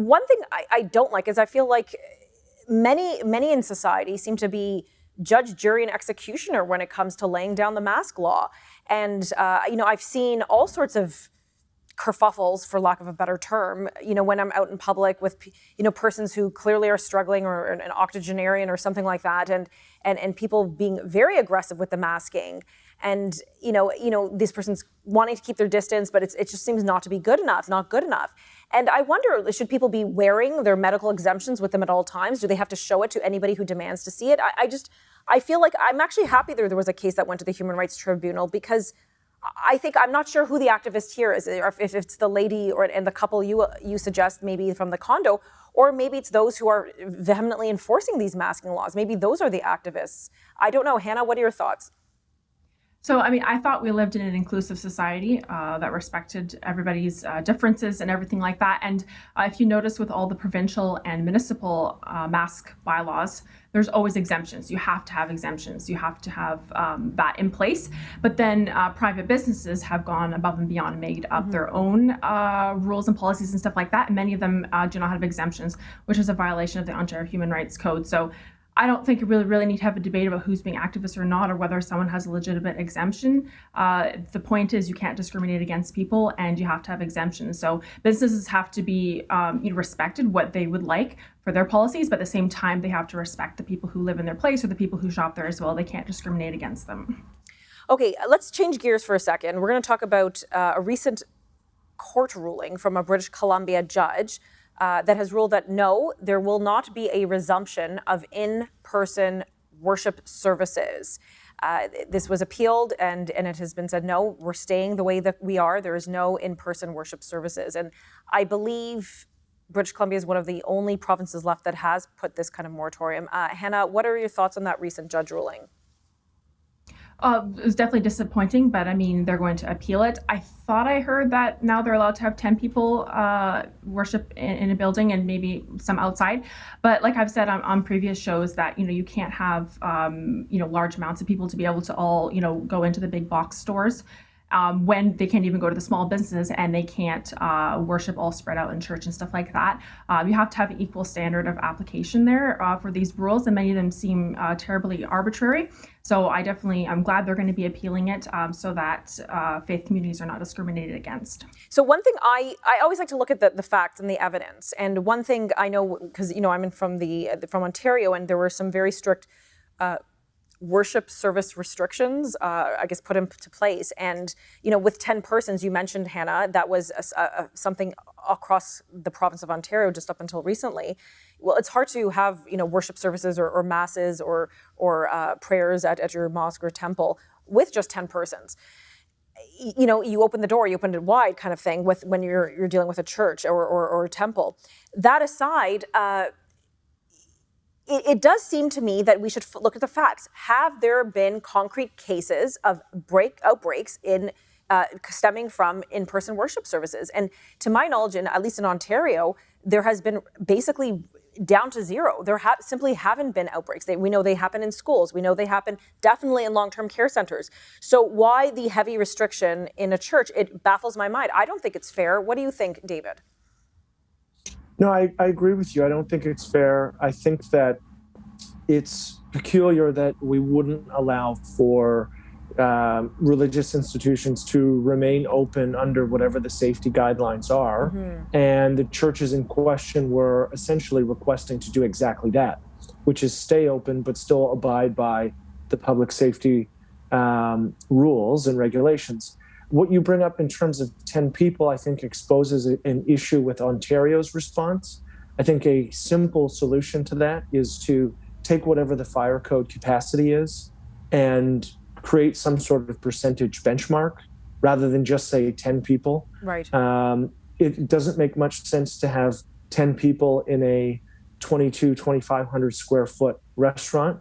one thing I don't like is I feel like many in society seem to be judge, jury, and executioner when it comes to laying down the mask law. And, I've seen all sorts of kerfuffles, for lack of a better term, when I'm out in public with, persons who clearly are struggling, or an octogenarian or something like that, and people being very aggressive with the masking, and, these persons wanting to keep their distance, but it just seems not to be not good enough. And I wonder, should people be wearing their medical exemptions with them at all times? Do they have to show it to anybody who demands to see it? I feel like I'm actually happy there was a case that went to the Human Rights Tribunal, because I'm not sure who the activist here is, or if it's the lady and the couple you suggest, maybe from the condo, or maybe it's those who are vehemently enforcing these masking laws. Maybe those are the activists. I don't know. Hannah, what are your thoughts? So, I thought we lived in an inclusive society that respected everybody's differences and everything like that. And if you notice, with all the provincial and municipal mask bylaws, there's always exemptions. You have to have exemptions. You have to have that in place. But then private businesses have gone above and beyond and made up their own rules and policies and stuff like that. And many of them do not have exemptions, which is a violation of the Ontario Human Rights Code. So I don't think you really need to have a debate about who's being activist or not, or whether someone has a legitimate exemption. The point is, you can't discriminate against people, and you have to have exemptions. So businesses have to be respected what they would like for their policies, but at the same time, they have to respect the people who live in their place or the people who shop there as well. They can't discriminate against them. Okay, let's change gears for a second. We're going to talk about a recent court ruling from a British Columbia judge that has ruled that no, there will not be a resumption of in-person worship services. This was appealed, and it has been said, no, we're staying the way that we are. There is no in-person worship services. And I believe British Columbia is one of the only provinces left that has put this kind of moratorium. Hannah, what are your thoughts on that recent judge ruling? It was definitely disappointing, but they're going to appeal it. I thought I heard that now they're allowed to have 10 people worship in a building, and maybe some outside. But like I've said on previous shows, that you can't have large amounts of people to be able to all go into the big box stores. When they can't even go to the small businesses, and they can't worship all spread out in church and stuff like that. You have to have an equal standard of application there for these rules, and many of them seem terribly arbitrary. So I'm glad they're going to be appealing it so that faith communities are not discriminated against. So one thing I always like to look at the facts and the evidence. And one thing I know, because I'm from Ontario, and there were some very strict worship service restrictions, put into place. And, with 10 persons, you mentioned, Hannah, that was something across the province of Ontario just up until recently. Well, it's hard to have, worship services or masses or prayers at your mosque or temple with just 10 persons. You open the door, you open it wide kind of thing when you're dealing with a church or a temple. That aside, it does seem to me that we should look at the facts. Have there been concrete cases of outbreaks stemming from in-person worship services? And to my knowledge, at least in Ontario, there has been basically down to zero. There simply haven't been outbreaks. We know they happen in schools. We know they happen definitely in long-term care centers. So why the heavy restriction in a church? It baffles my mind. I don't think it's fair. What do you think, David? No, I agree with you. I don't think it's fair. I think that it's peculiar that we wouldn't allow for religious institutions to remain open under whatever the safety guidelines are. Mm-hmm. And the churches in question were essentially requesting to do exactly that, which is stay open but still abide by the public safety rules and regulations. What you bring up in terms of 10 people, I think, exposes an issue with Ontario's response. I think a simple solution to that is to take whatever the fire code capacity is and create some sort of percentage benchmark rather than just say 10 people. Right. It doesn't make much sense to have 10 people in a 2,500 square foot restaurant